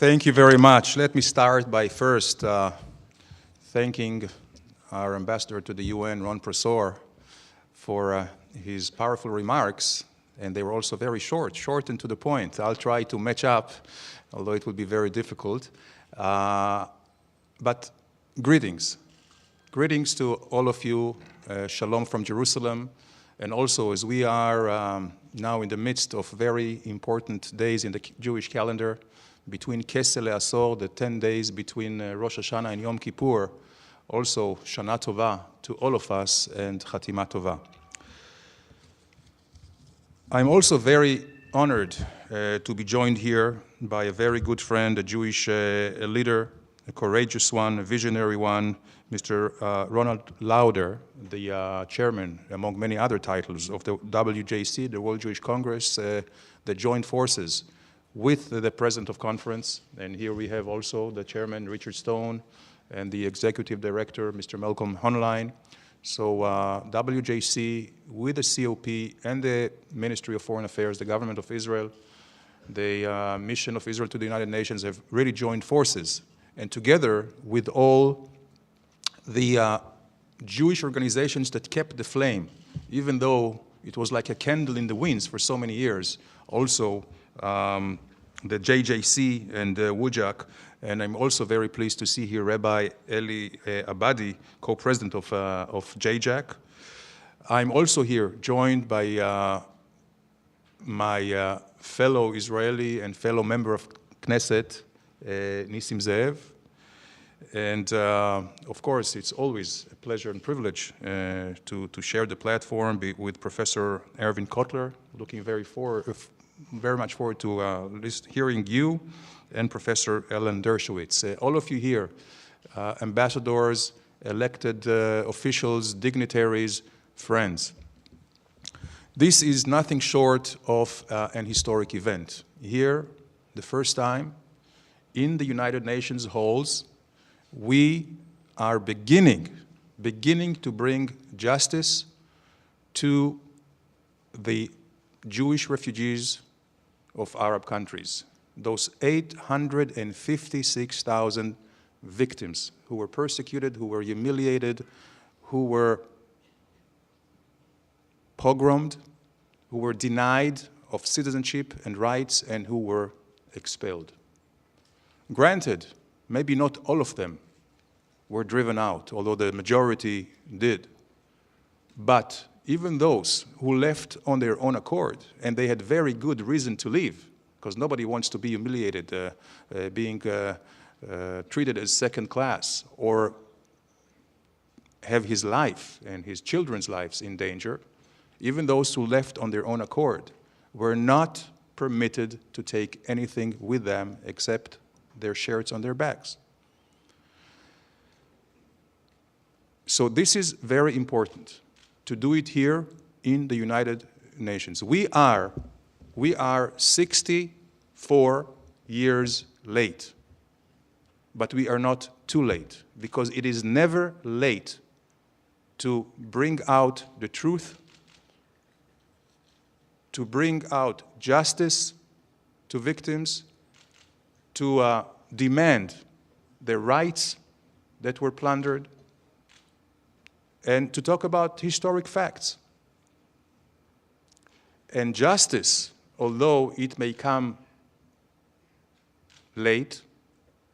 Thank you very much. Let me start by first thanking our ambassador to the UN, Ron Prosor, for his powerful remarks, and they were also very short and to the point. I'll try to match up, although it will be very difficult. But greetings. Greetings to all of you. Shalom from Jerusalem. And also, as we are now in the midst of very important days in the Jewish calendar, between Kesel Asor, the 10 days between Rosh Hashanah and Yom Kippur, also Shana Tova to all of us and Chatima Tova. I'm also very honored to be joined here by a very good friend, a Jewish leader, a courageous one, a visionary one, Mr. Ronald Lauder, the chairman, among many other titles, of the WJC, the World Jewish Congress, that joined forces with the president of conference. And here we have also the chairman, Richard Stone, and the executive director, Mr. Malcolm Honlein. So WJC with the COP and the Ministry of Foreign Affairs, the government of Israel, the mission of Israel to the United Nations have really joined forces. And together with all the Jewish organizations that kept the flame, even though it was like a candle in the winds for so many years, also the JJC and WUJAC, and I'm also very pleased to see here Rabbi Eli Abadi, co-president of JJAC. I'm also here joined by my fellow Israeli and fellow member of Knesset, Nissim Ze'ev. And of course, it's always a pleasure and privilege to share the platform with Professor Erwin Kotler. Looking very much forward to hearing you and Professor Ellen Dershowitz. All of you here, ambassadors, elected officials, dignitaries, friends. This is nothing short of an historic event. Here, the first time, in the United Nations halls, we are beginning to bring justice to the Jewish refugees of Arab countries, those 856,000 victims who were persecuted, who were humiliated, who were pogromed, who were denied of citizenship and rights, and who were expelled. Granted, maybe not all of them were driven out, although the majority did. But even those who left on their own accord, and they had very good reason to leave, because nobody wants to be humiliated, being treated as second class, or have his life and his children's lives in danger, even those who left on their own accord were not permitted to take anything with them except their shirts on their backs. So this is very important, to do it here in the United Nations. We are 64 years late, but we are not too late, because it is never late to bring out the truth, to bring out justice to victims, to demand their rights that were plundered, and to talk about historic facts. And justice, although it may come late,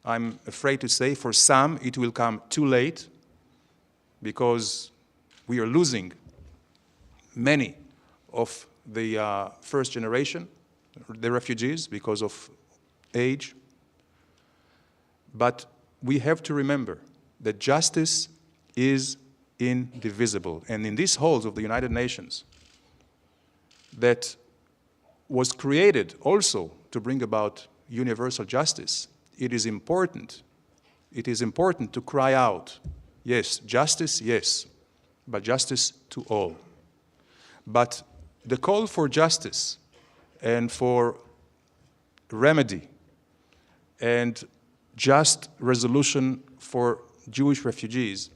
I'm afraid to say for some it will come too late, because we are losing many of the first generation, the refugees, because of age. But we have to remember that justice is indivisible. And in these halls of the United Nations, that was created also to bring about universal justice, it is important to cry out, yes, justice, yes, but justice to all. But the call for justice and for remedy and just resolution for Jewish refugees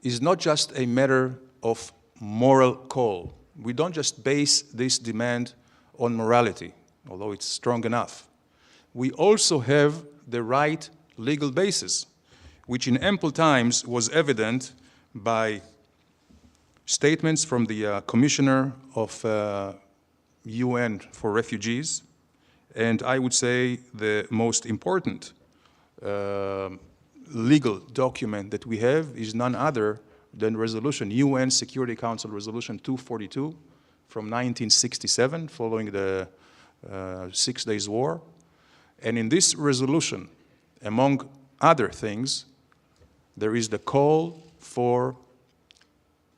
is not just a matter of moral call. We don't just base this demand on morality, although it's strong enough. we also have the right legal basis, which in ample times was evident by statements from the Commissioner of UN for Refugees, and I would say the most important legal document that we have is none other than resolution, UN Security Council Resolution 242 from 1967, following the 6 Days War. And in this resolution, among other things, there is the call for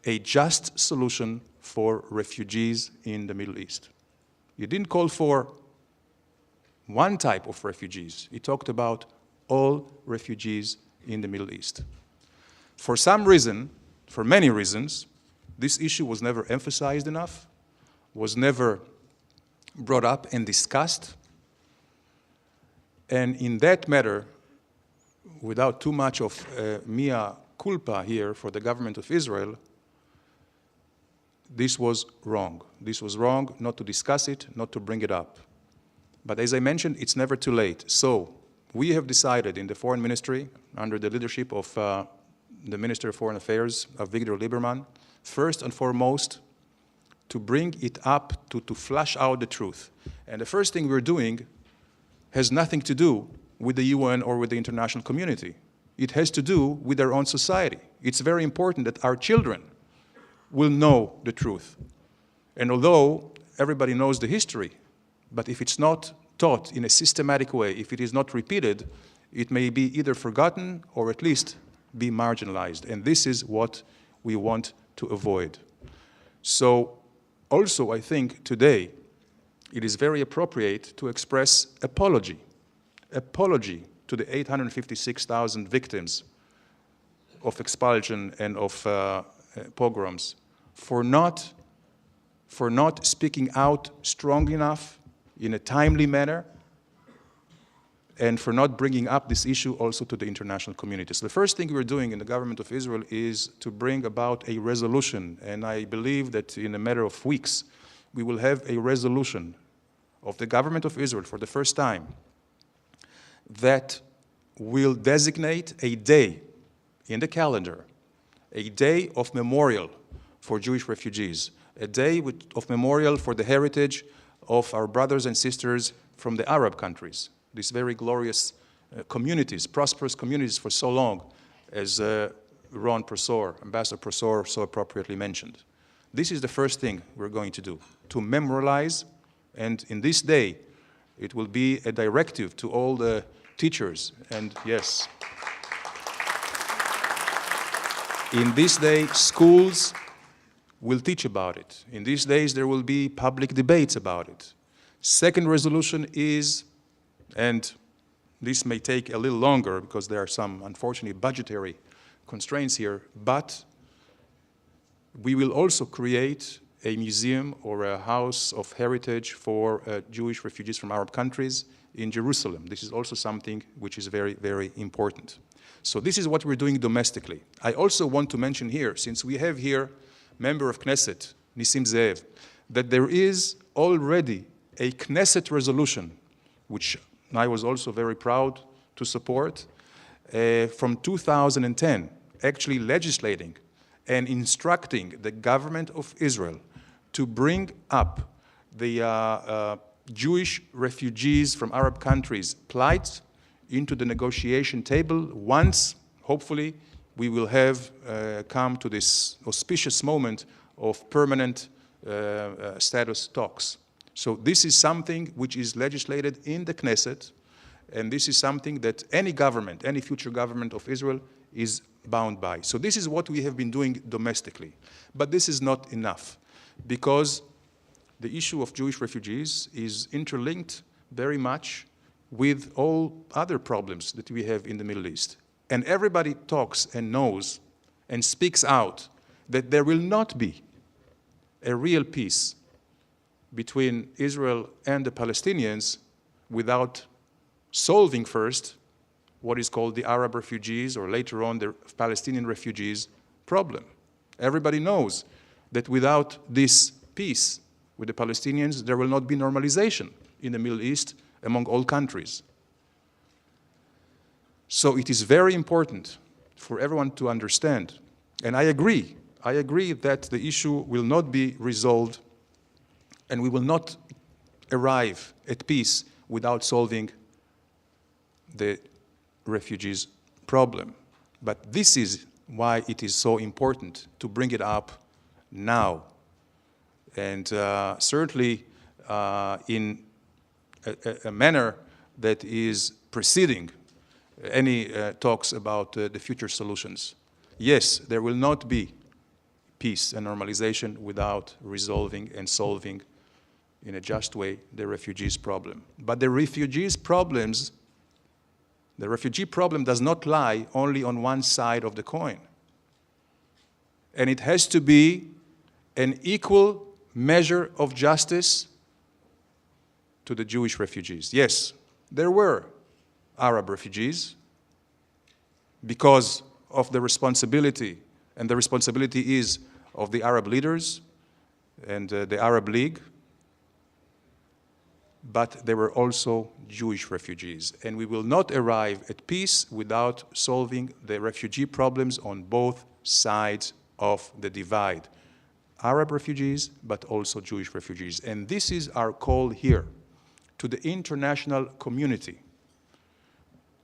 a just solution for refugees in the Middle East. You didn't call for one type of refugees. It talked about all refugees in the Middle East. For some reason, for many reasons, this issue was never emphasized enough, was never brought up and discussed. And in that matter, without too much of mea culpa here for the government of Israel, this was wrong. This was wrong not to discuss it, not to bring it up. But as I mentioned, it's never too late. So we have decided in the Foreign Ministry, under the leadership of the Minister of Foreign Affairs, Victor Lieberman, first and foremost, to bring it up, to flush out the truth. And the first thing we're doing has nothing to do with the UN or with the international community. It has to do with our own society. It's very important that our children will know the truth. And although everybody knows the history, but if it's not taught in a systematic way, if it is not repeated, it may be either forgotten or at least be marginalized. And this is what we want to avoid. So also, I think today it is very appropriate to express apology to the 856,000 victims of expulsion and of pogroms for not speaking out strong enough in a timely manner, and for not bringing up this issue also to the international community. So the first thing we're doing in the government of Israel is to bring about a resolution, and I believe that in a matter of weeks, we will have a resolution of the government of Israel for the first time that will designate a day in the calendar, a day of memorial for Jewish refugees, a day of memorial for the heritage of our brothers and sisters from the Arab countries, these very glorious communities, prosperous communities for so long, as Ron Prosor, Ambassador Prosor, so appropriately mentioned. This is the first thing we're going to do, to memorialize, and in this day, it will be a directive to all the teachers, and yes, in this day, schools will teach about it. In these days, there will be public debates about it. Second resolution is, and this may take a little longer because there are some, unfortunately, budgetary constraints here, but we will also create a museum or a house of heritage for Jewish refugees from Arab countries in Jerusalem. This is also something which is very, very important. So this is what we're doing domestically. I also want to mention here, since we have here member of Knesset, Nissim Ze'ev, that there is already a Knesset resolution, which I was also very proud to support, from 2010, actually legislating and instructing the government of Israel to bring up the Jewish refugees from Arab countries' plight into the negotiation table once, hopefully, we will have come to this auspicious moment of permanent status talks. So this is something which is legislated in the Knesset, and this is something that any government, any future government of Israel is bound by. So this is what we have been doing domestically. But this is not enough, because the issue of Jewish refugees is interlinked very much with all other problems that we have in the Middle East. And everybody talks and knows and speaks out that there will not be a real peace between Israel and the Palestinians without solving first what is called the Arab refugees, or later on the Palestinian refugees problem. Everybody knows that without this peace with the Palestinians, there will not be normalization in the Middle East among all countries. So it is very important for everyone to understand, and I agree that the issue will not be resolved and we will not arrive at peace without solving the refugees problem. But this is why it is so important to bring it up now. And certainly in a manner that is preceding any talks about the future solutions. Yes, there will not be peace and normalization without resolving and solving in a just way the refugees problem. But the refugee problem does not lie only on one side of the coin. And it has to be an equal measure of justice to the Jewish refugees. Yes, there were Arab refugees because of the responsibility, and the responsibility is of the Arab leaders and the Arab League, but there were also Jewish refugees. And we will not arrive at peace without solving the refugee problems on both sides of the divide. Arab refugees, but also Jewish refugees. And this is our call here to the international community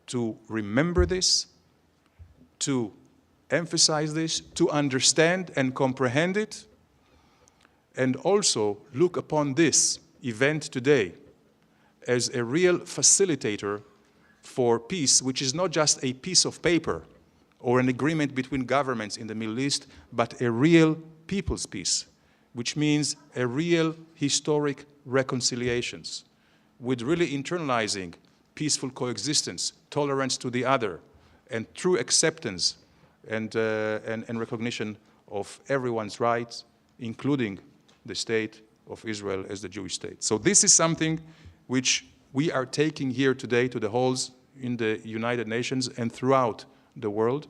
to remember this, to emphasize this, to understand and comprehend it, and also look upon this event today as a real facilitator for peace, which is not just a piece of paper or an agreement between governments in the Middle East, but a real people's peace, which means a real historic reconciliations with really internalizing peaceful coexistence, tolerance to the other, and true acceptance and recognition of everyone's rights, including the state of Israel as the Jewish state. So this is something which we are taking here today to the halls in the United Nations and throughout the world.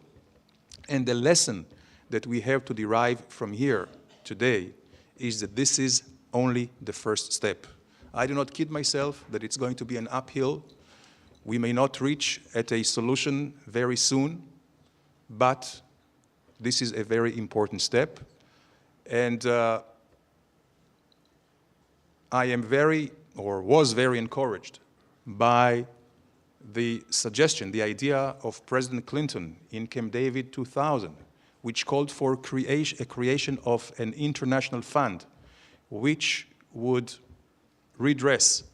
And the lesson that we have to derive from here today is that this is only the first step. I do not kid myself that it's going to be an uphill. We may not reach at a solution very soon, but this is a very important step. And I am was very encouraged by the suggestion, the idea of President Clinton in Camp David 2000, which called for a creation of an international fund which would redress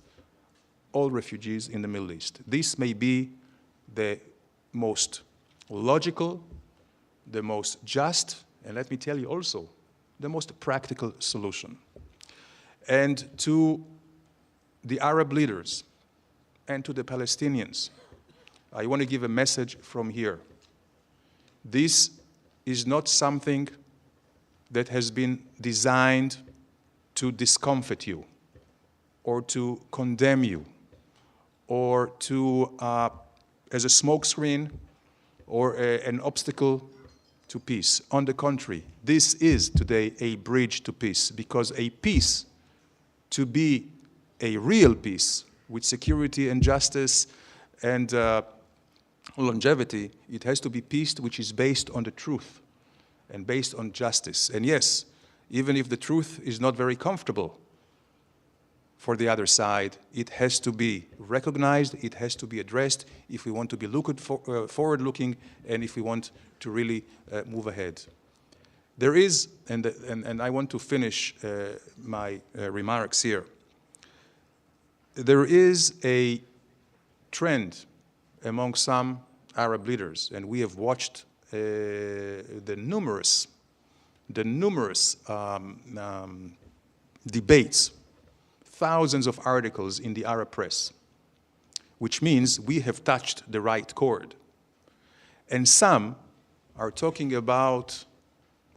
all refugees in the Middle East. This may be the most logical, the most just, and let me tell you also, the most practical solution. And to the Arab leaders and to the Palestinians, I want to give a message from here. This is not something that has been designed to discomfort you or to condemn you or to, as a smokescreen or an obstacle to peace. On the contrary, this is today a bridge to peace, because a peace, to be a real peace with security and justice and longevity, it has to be peace which is based on the truth and based on justice. And yes, even if the truth is not very comfortable for the other side, it has to be recognized, it has to be addressed if we want to be forward-looking and if we want to really move ahead. There is, and I want to finish my remarks here, there is a trend among some Arab leaders, and we have watched the numerous debates, thousands of articles in the Arab press, which means we have touched the right chord. And some are talking about,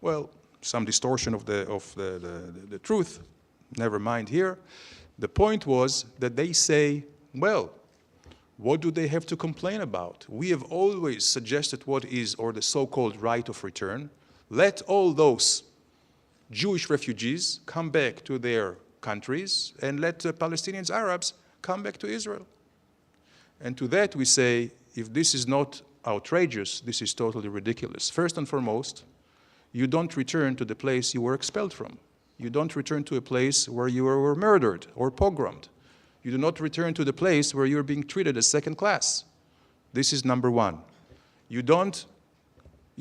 well, some distortion of the truth, never mind here. The point was that they say, well, what do they have to complain about? We have always suggested what is, or the so-called right of return. Let all those Jewish refugees come back to their countries and let Palestinians, Arabs come back to Israel. And to that we say, if this is not outrageous, this is totally ridiculous. First and foremost, you don't return to the place you were expelled from. You don't return to a place where you were murdered or pogromed. You do not return to the place where you're being treated as second class. This is number one. You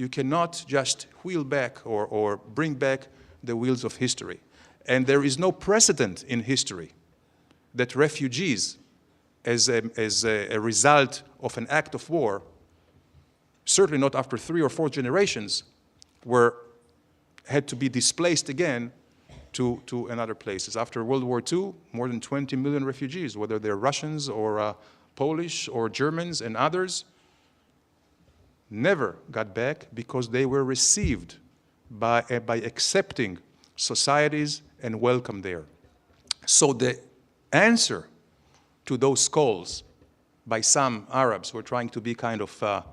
cannot just wheel back or bring back the wheels of history. And there is no precedent in history that refugees, as a result of an act of war, certainly not after 3 or 4 generations, had to be displaced again to another places. After World War II, more than 20 million refugees, whether they're Russians or Polish or Germans and others, never got back because they were received by accepting societies and welcomed there. So the answer to those calls by some Arabs who are trying to be kind of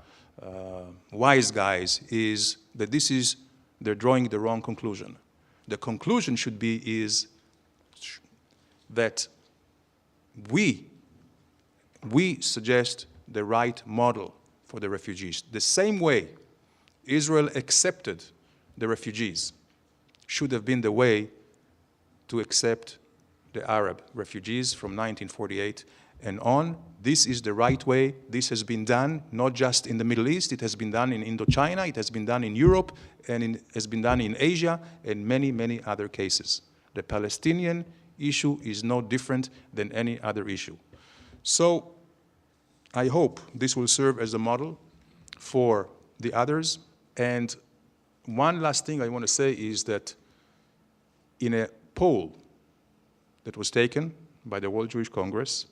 wise guys is that they're drawing the wrong conclusion. The conclusion should be is that we suggest the right model for the refugees. The same way Israel accepted the refugees should have been the way to accept the Arab refugees from 1948 and on. This is the right way. This has been done not just in the Middle East, it has been done in Indochina, it has been done in Europe, and it has been done in Asia, and many, many other cases. The Palestinian issue is no different than any other issue. So I hope this will serve as a model for the others. And one last thing I want to say is that in a poll that was taken by the World Jewish Congress,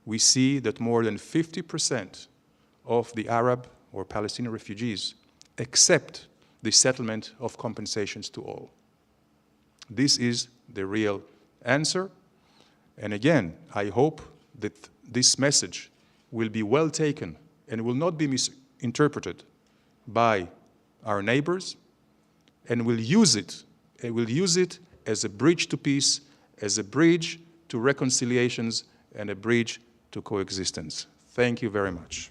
we see that more than 50% of the Arab or Palestinian refugees accept the settlement of compensations to all. This is the real answer. And again, I hope that this message will be well taken and will not be misinterpreted by our neighbors, and will use it as a bridge to peace, as a bridge to reconciliations, and a bridge to coexistence. Thank you very much.